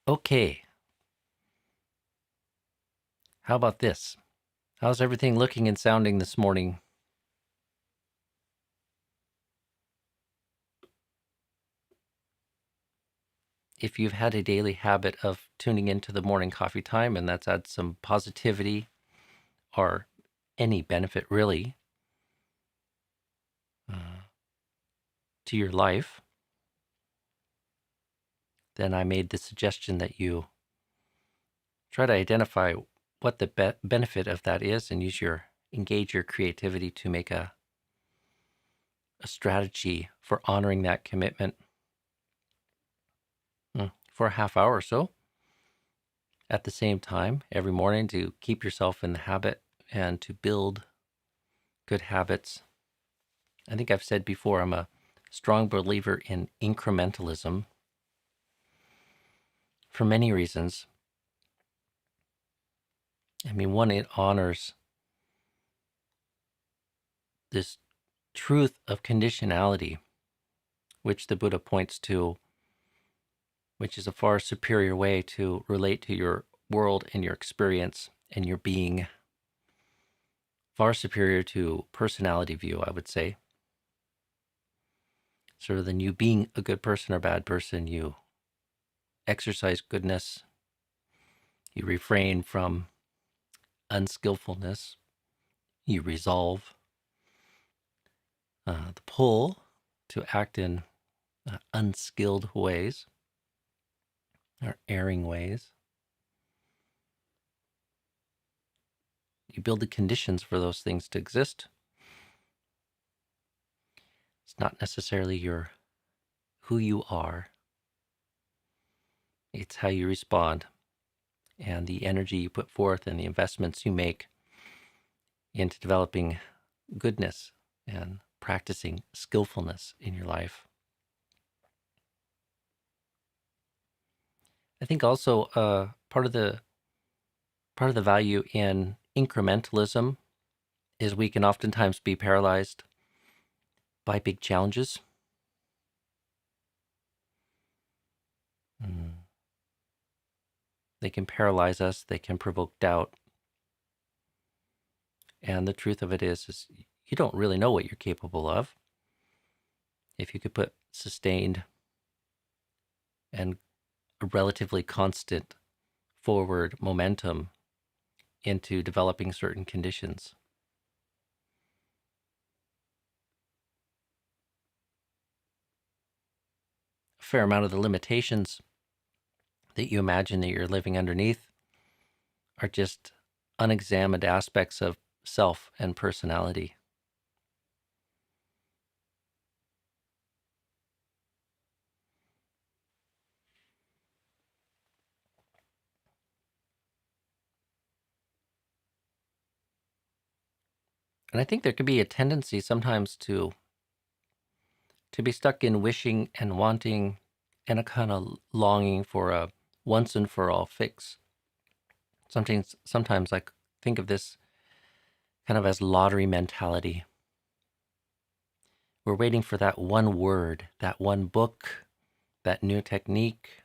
Okay, how about this? How's everything looking and sounding this morning? If you've had a daily habit of tuning into the morning coffee time and that's had some positivity or any benefit really to your life, then I made the suggestion that you try to identify what the benefit of that is and engage your creativity to make a strategy for honoring that commitment for a half hour or so. At the same time, every morning to keep yourself in the habit and to build good habits. I think I've said before, I'm a strong believer in incrementalism for many reasons. I mean, one, it honors this truth of conditionality, which the Buddha points to, which is a far superior way to relate to your world and your experience and your being. Far superior to personality view, I would say. Sort of than you being a good person or bad person, you exercise goodness, you refrain from unskillfulness, you resolve the pull to act in unskilled ways or erring ways. You build the conditions for those things to exist. It's not necessarily who you are. It's how you respond and the energy you put forth and the investments you make into developing goodness and practicing skillfulness in your life. I think also part of the value in incrementalism is we can oftentimes be paralyzed by big challenges. They can paralyze us. They can provoke doubt. And the truth of it is you don't really know what you're capable of. If you could put sustained and a relatively constant forward momentum into developing certain conditions. A fair amount of the limitations that you imagine that you're living underneath are just unexamined aspects of self and personality. And I think there could be a tendency sometimes to be stuck in wishing and wanting and a kind of longing for a once and for all fix. Sometimes I think of this kind of as lottery mentality. We're waiting for that one word, that one book, that new technique,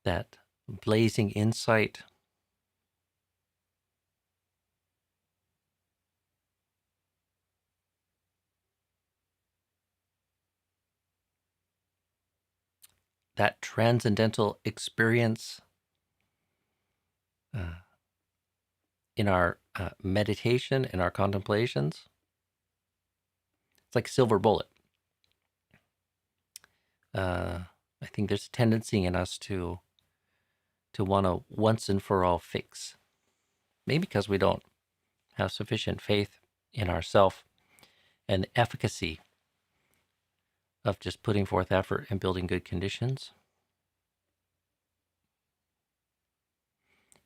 that blazing insight. That transcendental experience in our meditation, in our contemplations. It's like a silver bullet. I think there's a tendency in us to want a once and for all fix. Maybe because we don't have sufficient faith in ourself and the efficacy of just putting forth effort and building good conditions.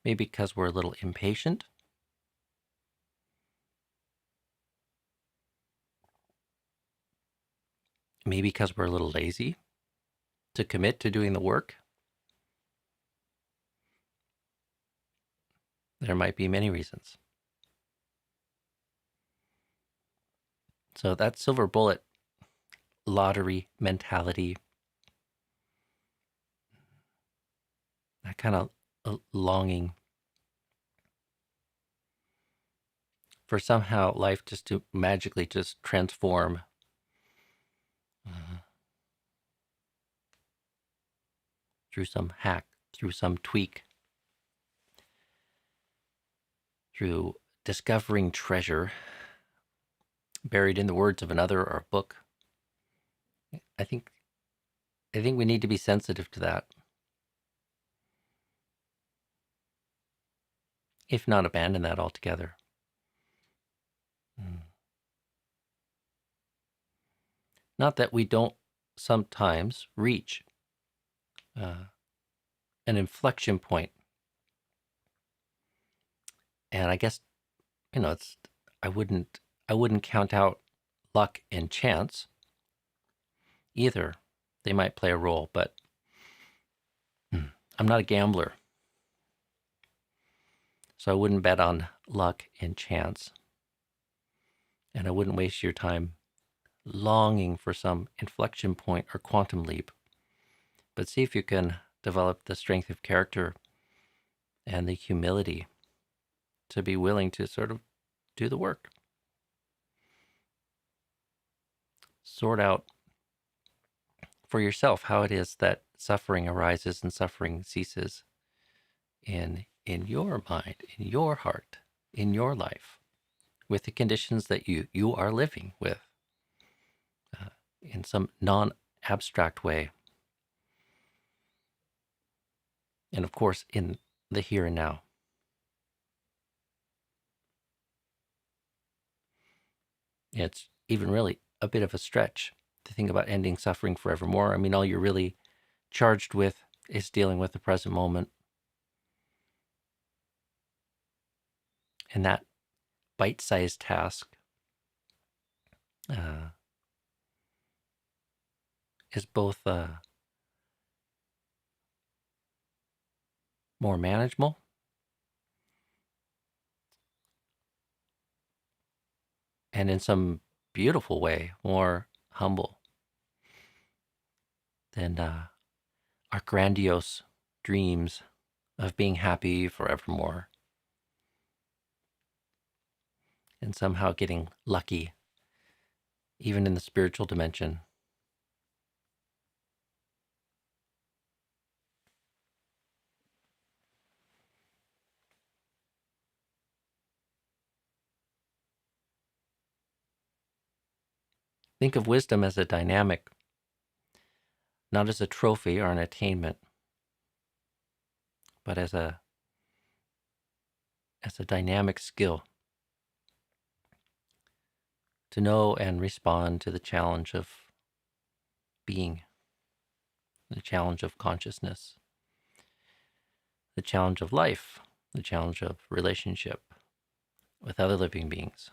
Maybe because we're a little impatient. Maybe because we're a little lazy to commit to doing the work. There might be many reasons. So that silver bullet lottery mentality kind of longing for somehow life just to magically just transform. Through some hack, through some tweak, through discovering treasure buried in the words of another or a book. I think we need to be sensitive to that, if not abandon that altogether. Not that we don't sometimes reach an inflection point. And I guess, it's, I wouldn't count out luck and chance either. They might play a role, but I'm not a gambler. So I wouldn't bet on luck and chance. And I wouldn't waste your time longing for some inflection point or quantum leap. But see if you can develop the strength of character and the humility to be willing to sort of do the work. Sort out for yourself how it is that suffering arises and suffering ceases in your mind, in your heart, in your life, with the conditions that you are living with, in some non-abstract way. And of course, in the here and now. It's even really a bit of a stretch to think about ending suffering forevermore. I mean, all you're really charged with is dealing with the present moment. And that bite-sized task is both more manageable and in some beautiful way more humble than our grandiose dreams of being happy forevermore and somehow getting lucky even in the spiritual dimension. Think of wisdom as a dynamic, not as a trophy or an attainment, but as a dynamic skill to know and respond to the challenge of being, the challenge of consciousness, the challenge of life, the challenge of relationship with other living beings.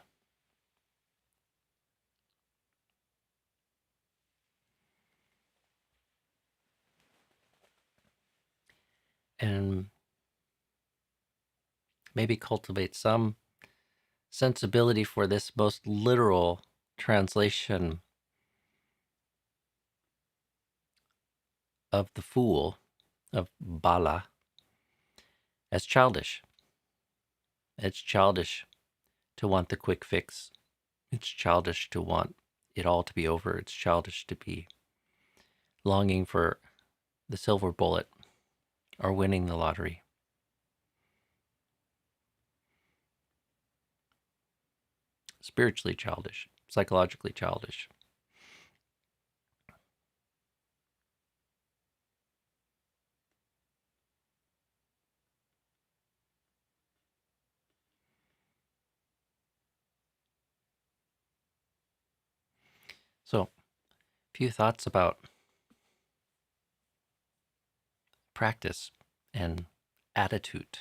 And maybe cultivate some sensibility for this most literal translation of the fool, of Bala, as childish. It's childish to want the quick fix. It's childish to want it all to be over. It's childish to be longing for the silver bullet or winning the lottery. Spiritually childish, psychologically childish. So, a few thoughts about practice and attitude.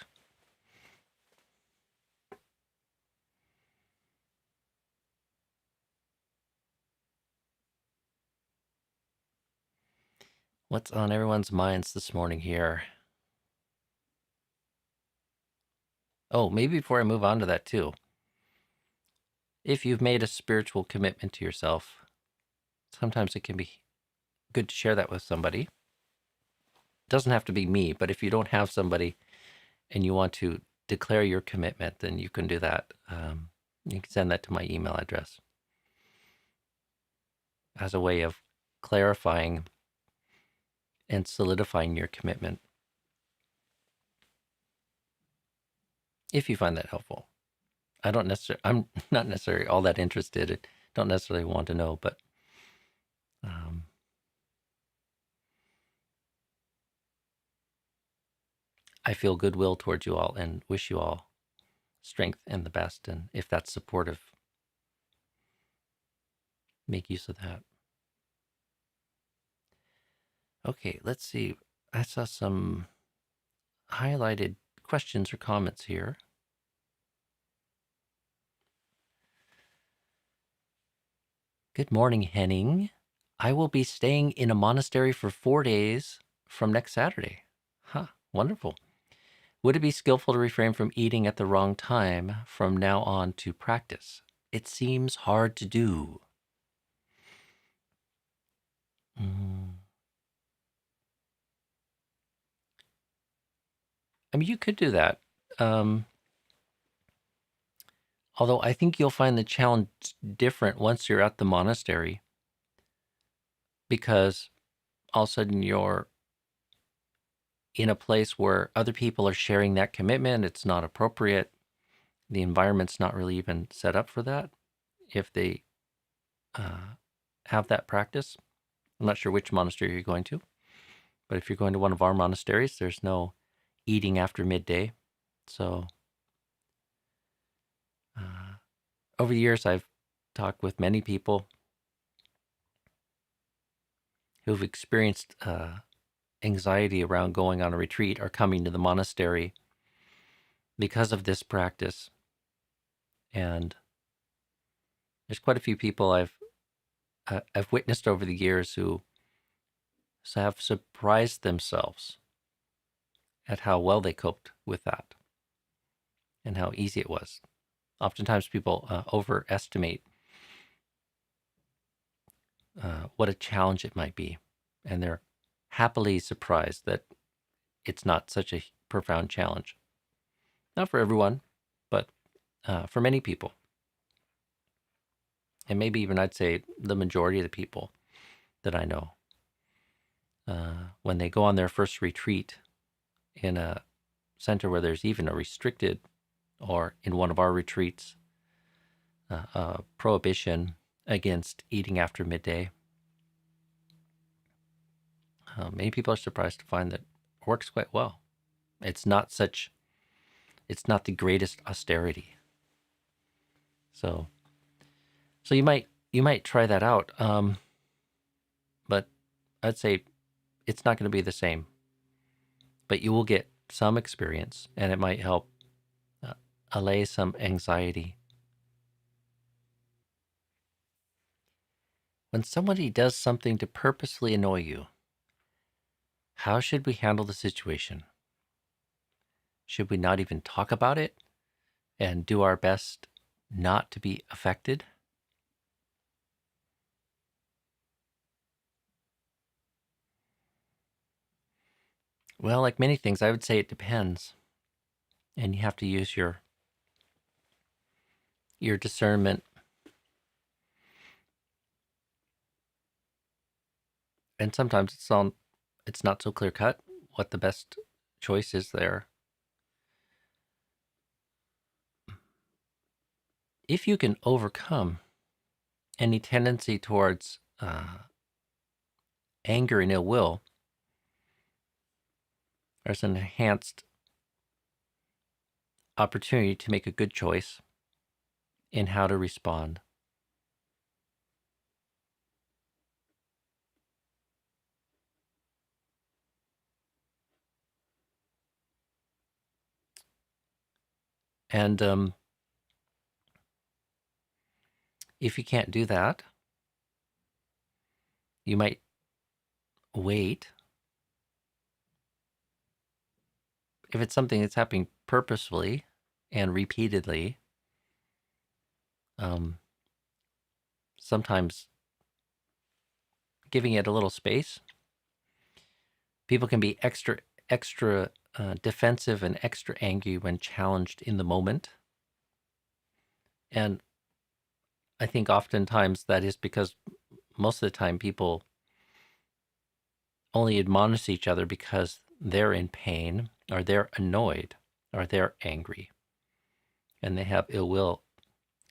What's on everyone's minds this morning here? Oh, maybe before I move on to that too, if you've made a spiritual commitment to yourself, sometimes it can be good to share that with somebody. doesn't have to be me, but if you don't have somebody and you want to declare your commitment, then you can do that. You can send that to my email address as a way of clarifying and solidifying your commitment, if you find that helpful. I'm not necessarily all that interested. I don't necessarily want to know, but I feel goodwill towards you all and wish you all strength and the best. And if that's supportive, make use of that. Okay, let's see. I saw some highlighted questions or comments here. Good morning, Henning. I will be staying in a monastery for 4 days from next Saturday. Huh, wonderful. Would it be skillful to refrain from eating at the wrong time from now on to practice? It seems hard to do. I mean, you could do that. Although I think you'll find the challenge different once you're at the monastery, because all of a sudden you're in a place where other people are sharing that commitment. It's not appropriate. The environment's not really even set up for that if they have that practice. I'm not sure which monastery you're going to, but if you're going to one of our monasteries, there's no eating after midday. So over the years, I've talked with many people who've experienced anxiety around going on a retreat or coming to the monastery because of this practice. And there's quite a few people I've witnessed over the years who have surprised themselves at how well they coped with that and how easy it was. Oftentimes people overestimate what a challenge it might be, and they're happily surprised that it's not such a profound challenge. Not for everyone, but for many people. And maybe even I'd say the majority of the people that I know, when they go on their first retreat in a center where there's even a restricted, or in one of our retreats, a prohibition against eating after midday, many people are surprised to find that it works quite well. It's not the greatest austerity. So you might try that out, but I'd say it's not going to be the same. But you will get some experience, and it might help allay some anxiety. When somebody does something to purposely annoy you, how should we handle the situation? Should we not even talk about it and do our best not to be affected? Well, like many things, I would say it depends. And you have to use your discernment. And sometimes it's not so clear cut what the best choice is there. If you can overcome any tendency towards anger and ill will, there's an enhanced opportunity to make a good choice in how to respond. And if you can't do that, you might wait. If it's something that's happening purposefully and repeatedly, sometimes giving it a little space. people can be extra defensive and extra angry when challenged in the moment. And I think oftentimes that is because most of the time people only admonish each other because they're in pain or they're annoyed or they're angry and they have ill will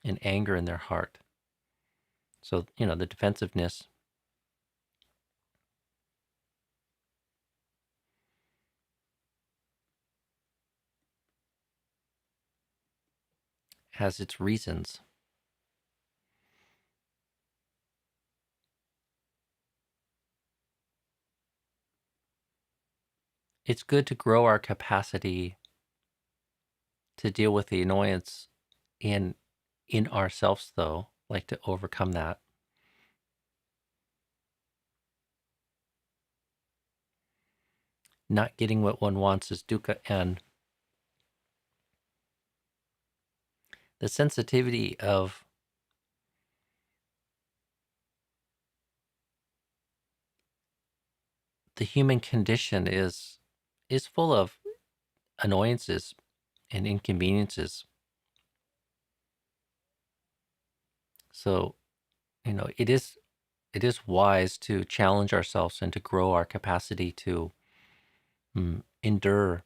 and anger in their heart. So, the defensiveness has its reasons. It's good to grow our capacity to deal with the annoyance in ourselves, though, like to overcome that. Not getting what one wants is dukkha, and the sensitivity of the human condition is full of annoyances and inconveniences. So, it is wise to challenge ourselves and to grow our capacity to endure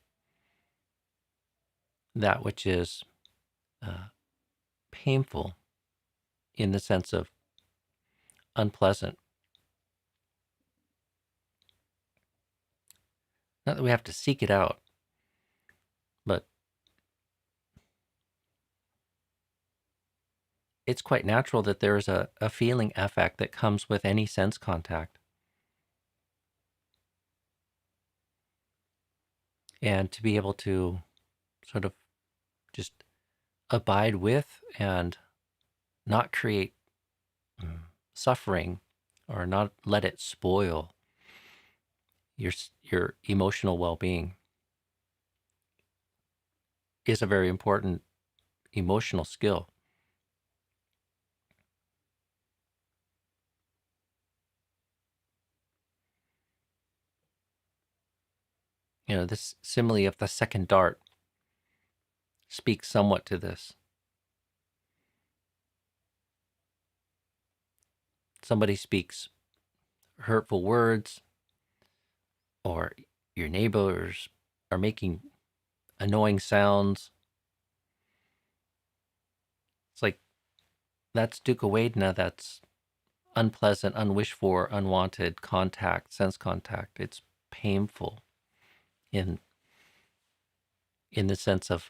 that which is painful in the sense of unpleasant. Not that we have to seek it out, but it's quite natural that there is a feeling affect that comes with any sense contact. And to be able to sort of just abide with and not create suffering or not let it spoil your emotional well-being is a very important emotional skill. This simile of the second dart speaks somewhat to this. Somebody speaks hurtful words, or your neighbors are making annoying sounds. It's like that's dukkha vedana, that's unpleasant, unwished for, unwanted contact, sense contact. It's painful in the sense of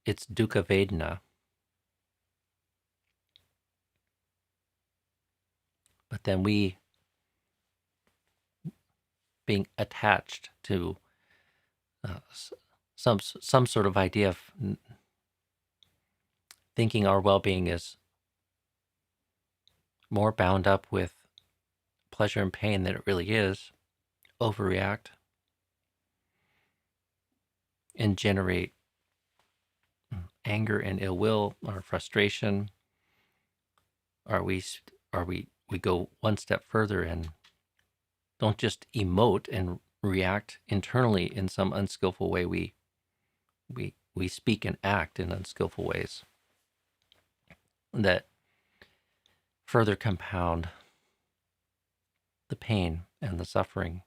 it's dukkha vedana. But then we, being attached to some sort of idea of thinking our well-being is more bound up with pleasure and pain than it really is, overreact and generate anger and ill will or frustration. Or we go one step further and don't just emote and react internally in some unskillful way. We speak and act in unskillful ways that further compound the pain and the suffering.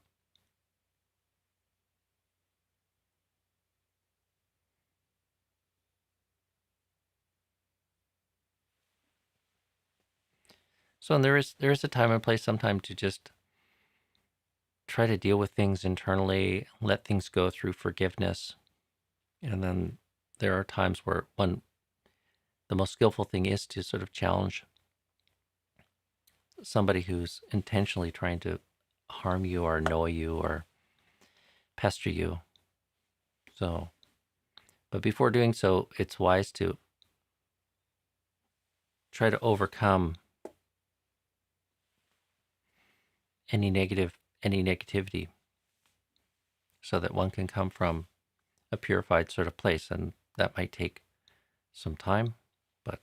So there is a time and place sometime to just try to deal with things internally, let things go through forgiveness. And then there are times where the most skillful thing is to sort of challenge somebody who's intentionally trying to harm you or annoy you or pester you. So, but before doing so, it's wise to try to overcome any negativity so that one can come from a purified sort of place. And that might take some time, but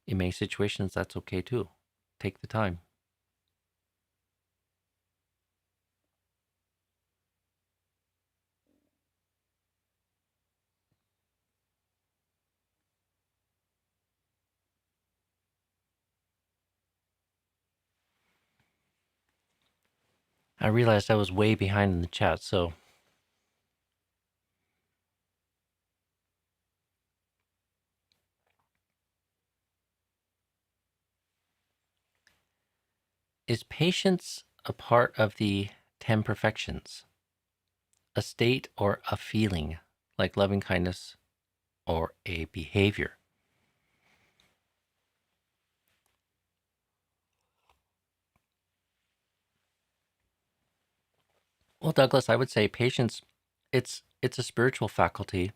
in many situations, that's okay too. Take the time. I realized I was way behind in the chat, so is patience a part of the 10 perfections, a state or a feeling like loving kindness or a behavior? Well, Douglas, I would say patience, it's a spiritual faculty.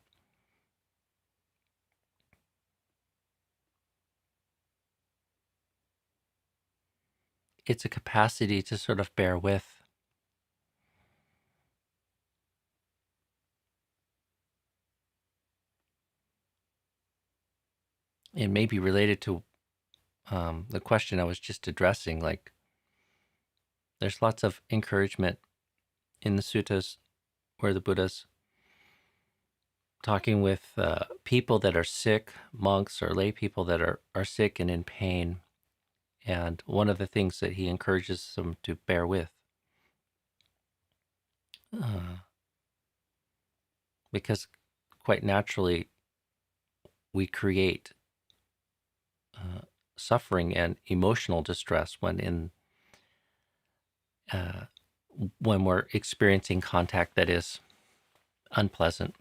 It's a capacity to sort of bear with. It may be related to the question I was just addressing. Like, there's lots of encouragement in the suttas where the Buddha's talking with people that are sick, monks or lay people that are sick and in pain. And one of the things that he encourages them to bear with, because quite naturally we create suffering and emotional distress when we're experiencing contact that is unpleasant.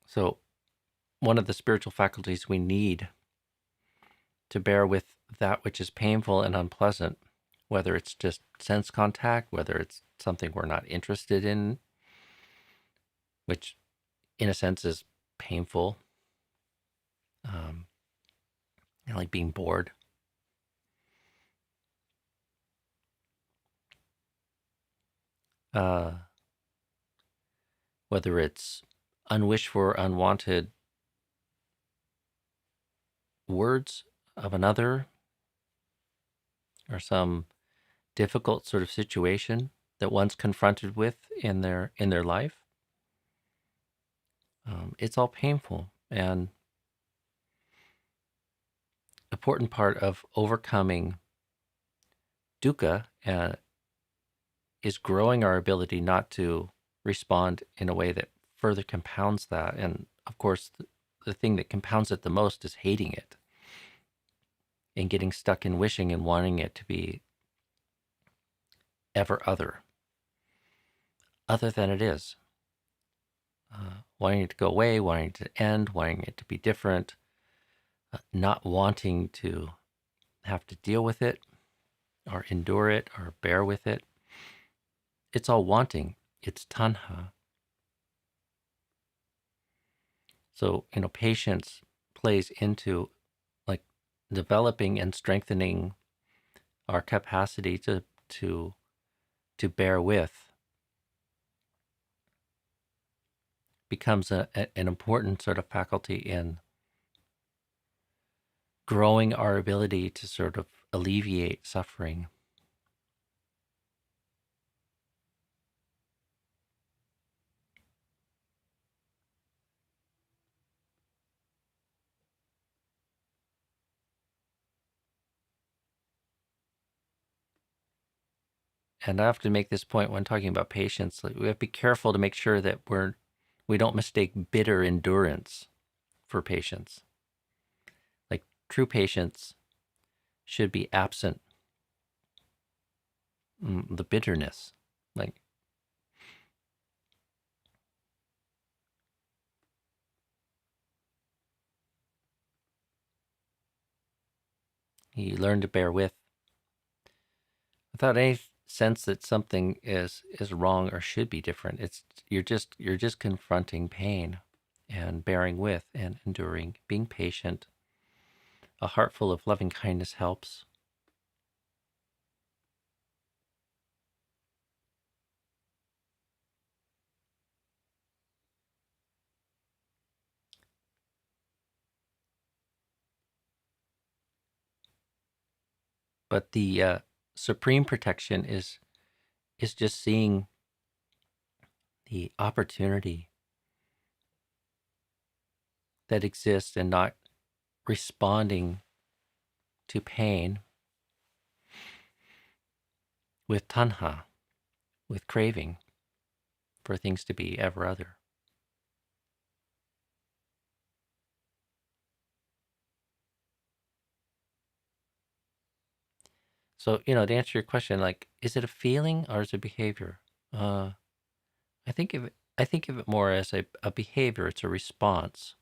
So one of the spiritual faculties we need to bear with that which is painful and unpleasant, whether it's just sense contact, whether it's something we're not interested in, which in a sense is painful, like being bored. Whether it's unwished for, unwanted words of another, or some difficult sort of situation that one's confronted with in their life. It's all painful, and important part of overcoming dukkha is growing our ability not to respond in a way that further compounds that. And of course, the thing that compounds it the most is hating it and getting stuck in wishing and wanting it to be ever other than it is. Wanting it to go away, wanting it to end, wanting it to be different, not wanting to have to deal with it or endure it or bear with it. It's all wanting. It's tanha. So, patience plays into like developing and strengthening our capacity to bear with, becomes an important sort of faculty in growing our ability to sort of alleviate suffering. And I have to make this point when talking about patience. Like, we have to be careful to make sure that we don't mistake bitter endurance for patience. Like, true patience should be absent the bitterness. Like, you learn to bear with without any sense that something is wrong or should be different. It's you're just confronting pain and bearing with and enduring, being patient. A heart full of loving kindness helps. But the supreme protection is just seeing the opportunity that exists and not responding to pain with tanha, with craving for things to be ever other. So, to answer your question, like, is it a feeling or is it behavior? Uh, I think of it more as a behavior. It's a response.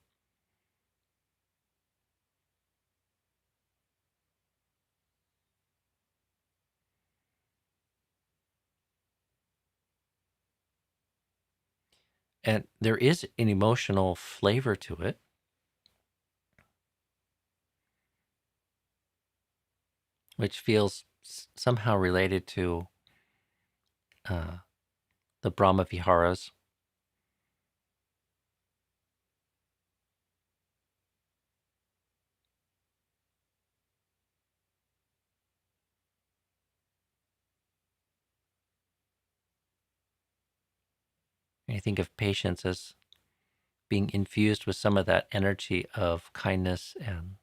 And there is an emotional flavor to it, which feels somehow related to uh, the Brahma Viharas. And I think of patience as being infused with some of that energy of kindness and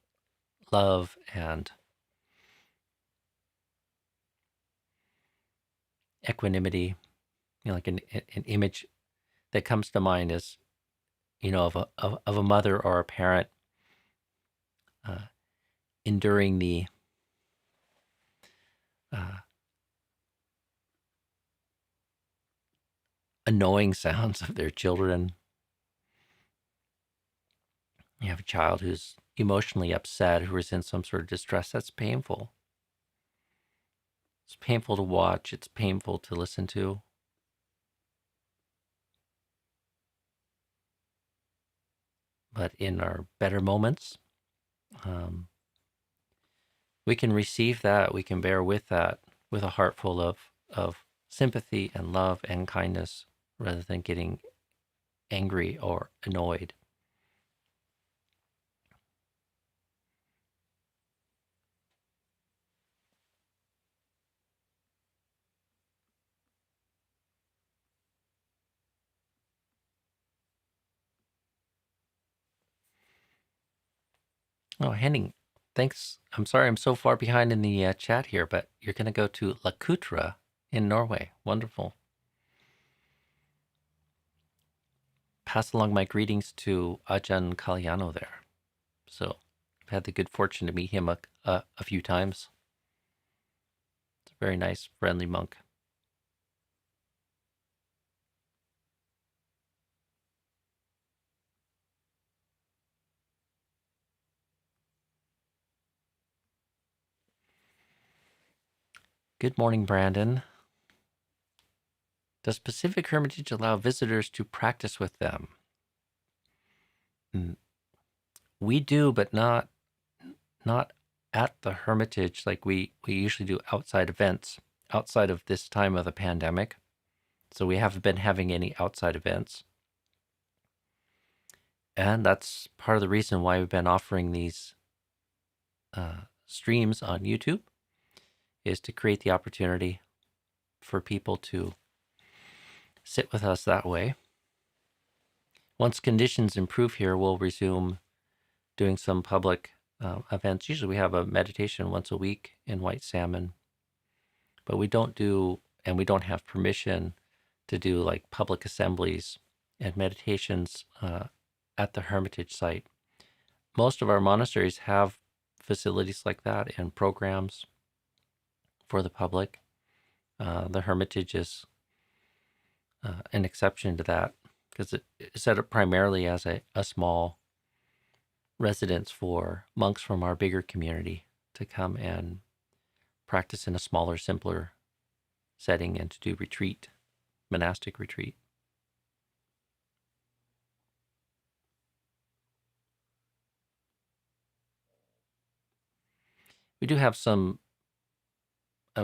love and equanimity. Like an image that comes to mind is, of a mother or a parent uh, enduring the uh, annoying sounds of their children. You have a child who's emotionally upset, who is in some sort of distress. That's painful. It's painful to watch. It's painful to listen to. But in our better moments, um, we can receive that. We can bear with that with a heart full of sympathy and love and kindness rather than getting angry or annoyed. Oh, Henning, thanks. I'm sorry I'm so far behind in the chat here, but you're going to go to Lakutra in Norway. Wonderful. Pass along my greetings to Ajahn Kalyano there. So I've had the good fortune to meet him a few times. It's a very nice, friendly monk. Good morning, Brandon. Does Pacific Hermitage allow visitors to practice with them? We do, but not at the Hermitage like we usually do outside events outside of this time of the pandemic. So we haven't been having any outside events. And that's part of the reason why we've been offering these streams on YouTube, is to create the opportunity for people to sit with us that way. Once conditions improve here, we'll resume doing some public events. Usually we have a meditation once a week in White Salmon, but we don't do, and we don't have permission to do like public assemblies and meditations at the Hermitage site. Most of our monasteries have facilities like that and programs for the public. The Hermitage is an exception to that because it's set up primarily as a small residence for monks from our bigger community to come and practice in a smaller, simpler setting and to do retreat, monastic retreat. We do have some.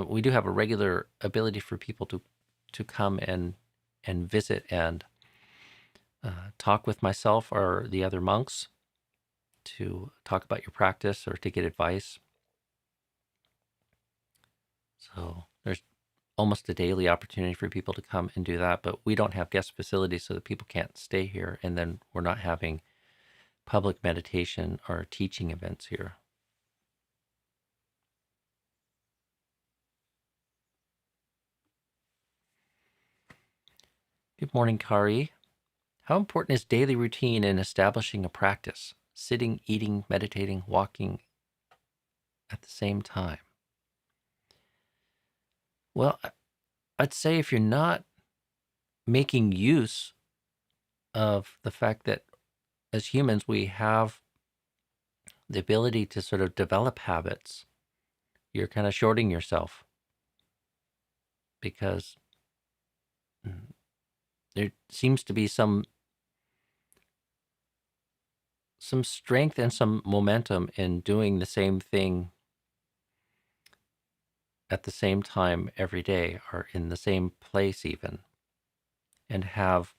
We do have a regular ability for people to come and visit and talk with myself or the other monks, to talk about your practice or to get advice. So there's almost a daily opportunity for people to come and do that, but we don't have guest facilities so that people can't stay here, and then we're not having public meditation or teaching events here. Good morning, Kari. How important is daily routine in establishing a practice? Sitting, eating, meditating, walking at the same time. Well, I'd say if you're not making use of the fact that as humans we have the ability to sort of develop habits, you're kind of shorting yourself, because there seems to be some strength and some momentum in doing the same thing at the same time every day, or in the same place even, and have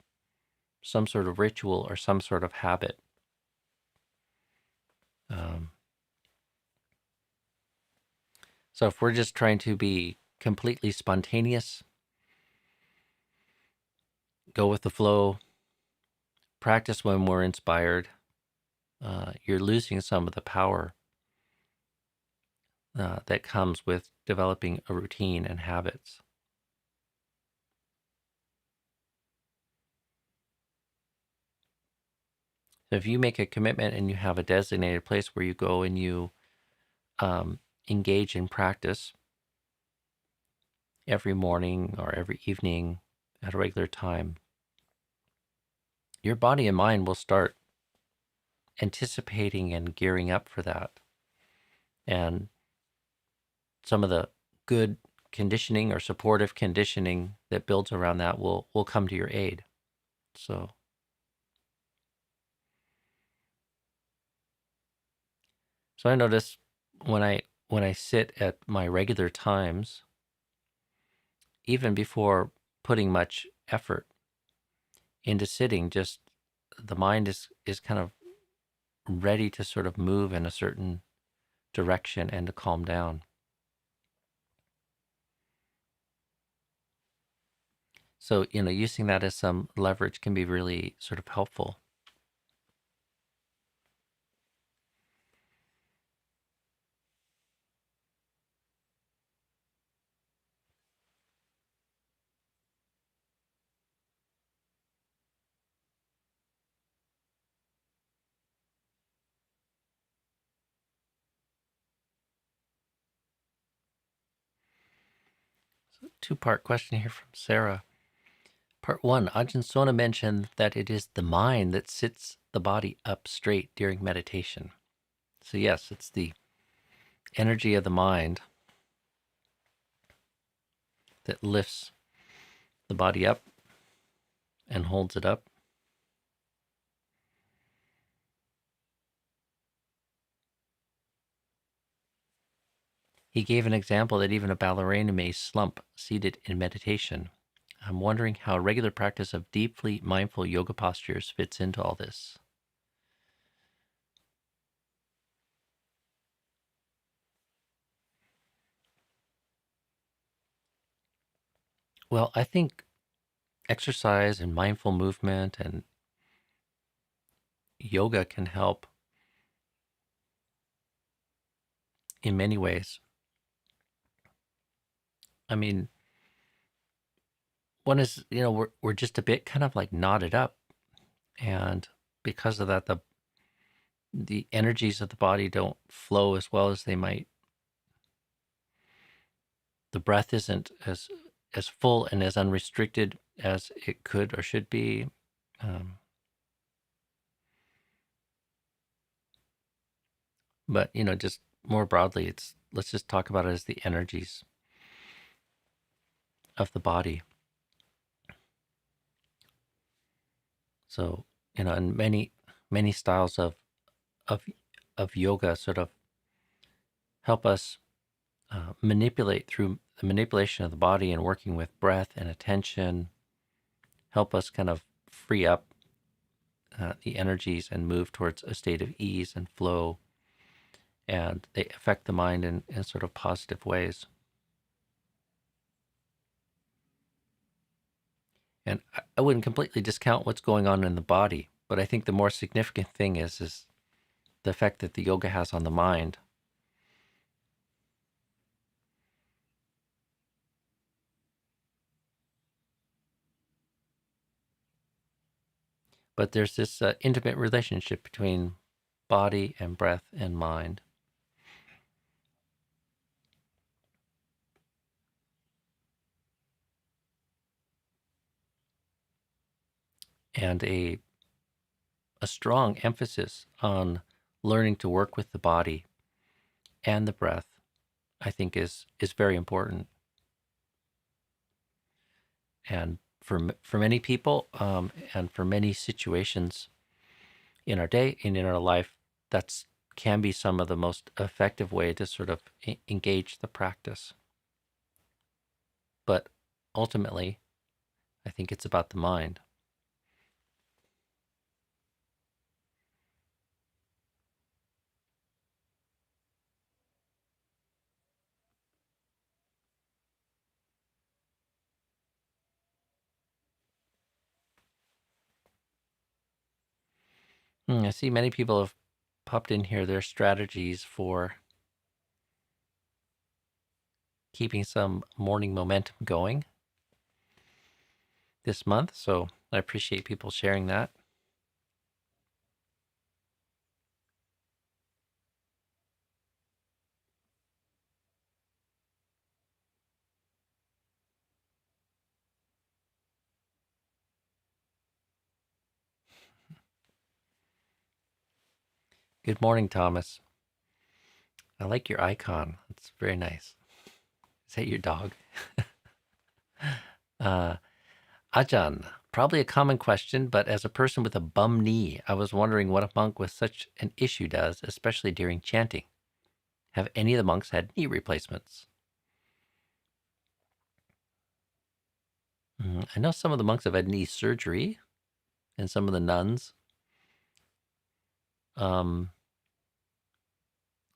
some sort of ritual or some sort of habit. So if we're just trying to be completely spontaneous, go with the flow, practice when we're inspired, you're losing some of the power that comes with developing a routine and habits. So if you make a commitment and you have a designated place where you go and you engage in practice every morning or every evening at a regular time, your body and mind will start anticipating and gearing up for that. And some of the good conditioning or supportive conditioning that builds around that will come to your aid. So I notice when I sit at my regular times, even before putting much effort into sitting, just the mind is kind of ready to sort of move in a certain direction and to calm down. So, using that as some leverage can be really sort of helpful. So, two-part question here from Sarah. Part one, Ajahn Sona mentioned that it is the mind that sits the body up straight during meditation. So yes, it's the energy of the mind that lifts the body up and holds it up. He gave an example that even a ballerina may slump seated in meditation. I'm wondering how a regular practice of deeply mindful yoga postures fits into all this. Well, I think exercise and mindful movement and yoga can help in many ways. I mean, one is, we're just a bit kind of like knotted up, and because of that, the energies of the body don't flow as well as they might. The breath isn't as full and as unrestricted as it could or should be. But just more broadly, let's just talk about it as the energies of the body. So and many styles of yoga sort of help us manipulate through the manipulation of the body and working with breath and attention, help us kind of free up the energies and move towards a state of ease and flow, and they affect the mind in sort of positive ways. And I wouldn't completely discount what's going on in the body, but I think the more significant thing is the effect that the yoga has on the mind. But there's this intimate relationship between body and breath and mind. And a strong emphasis on learning to work with the body and the breath, I think is very important. And for many people, and for many situations in our day and in our life, that's can be some of the most effective way to sort of engage the practice. But ultimately, I think it's about the mind. I see many people have popped in here their strategies for keeping some morning momentum going this month. So I appreciate people sharing that. Good morning, Thomas. I like your icon. It's very nice. Is that your dog? uh, Ajahn, probably a common question, but as a person with a bum knee, I was wondering what a monk with such an issue does, especially during chanting. Have any of the monks had knee replacements? I know some of the monks have had knee surgery, and some of the nuns.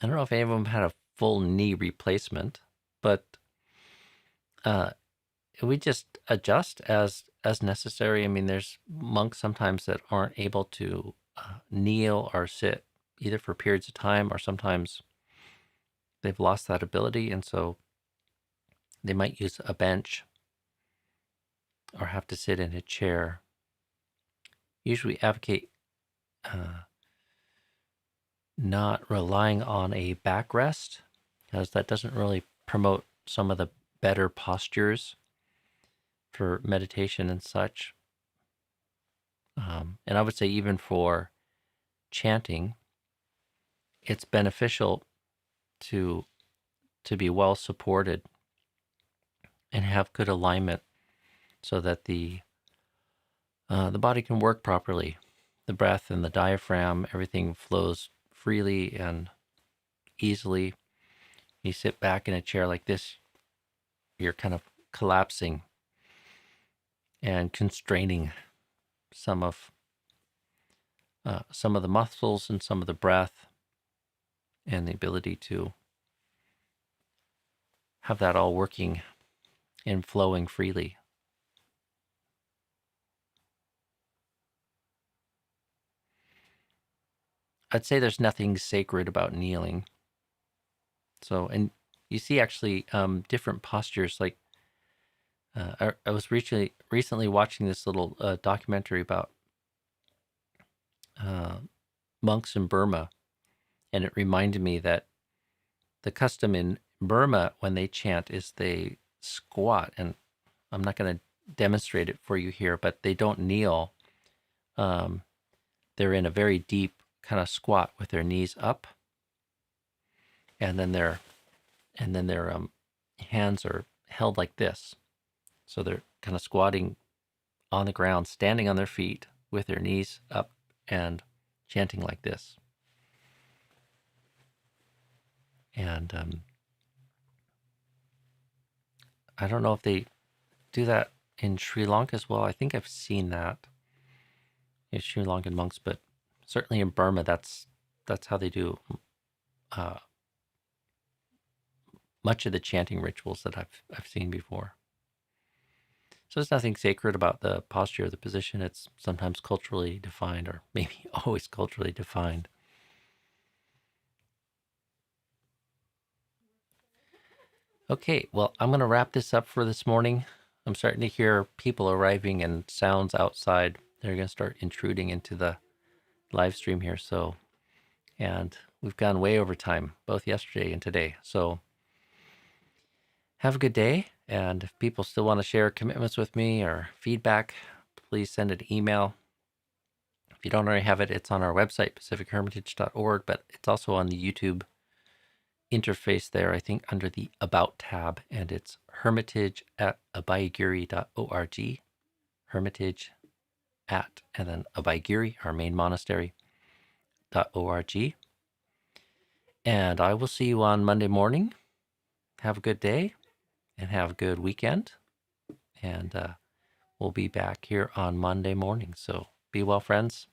I don't know if any of them had a full knee replacement, but we just adjust as necessary. I mean, there's monks sometimes that aren't able to kneel or sit either for periods of time, or sometimes they've lost that ability, and so they might use a bench or have to sit in a chair. Usually advocate not relying on a backrest, because that doesn't really promote some of the better postures for meditation and such. And I would say even for chanting, it's beneficial to be well supported and have good alignment so that the body can work properly. The breath and the diaphragm, everything flows freely and easily. You sit back in a chair like this, you're kind of collapsing and constraining some of the muscles and some of the breath, and the ability to have that all working and flowing freely. I'd say there's nothing sacred about kneeling. So, and you see actually different postures. Like I was recently watching this little documentary about monks in Burma, and it reminded me that the custom in Burma when they chant is they squat, and I'm not going to demonstrate it for you here, but they don't kneel. They're in a very deep kind of squat with their knees up, and then their hands are held like this. So they're kind of squatting on the ground, standing on their feet with their knees up and chanting like this. And I don't know if they do that in Sri Lanka as well. I think I've seen that in Sri Lankan monks, but certainly in Burma, that's how they do much of the chanting rituals that I've seen before. So there's nothing sacred about the posture or the position. It's sometimes culturally defined, or maybe always culturally defined. Okay, well, I'm going to wrap this up for this morning. I'm starting to hear people arriving and sounds outside. They're going to start intruding into the live stream here. So, and we've gone way over time, both yesterday and today. So, have a good day. And if people still want to share commitments with me or feedback, please send an email. If you don't already have it, it's on our website, pacifichermitage.org, but it's also on the YouTube interface there, I think, under the About tab, and it's hermitage at abaigiri.org. Hermitage at, and then Abaigiri, our main monastery, .org. And I will see you on Monday morning. Have a good day and have a good weekend. And we'll be back here on Monday morning. So be well, friends.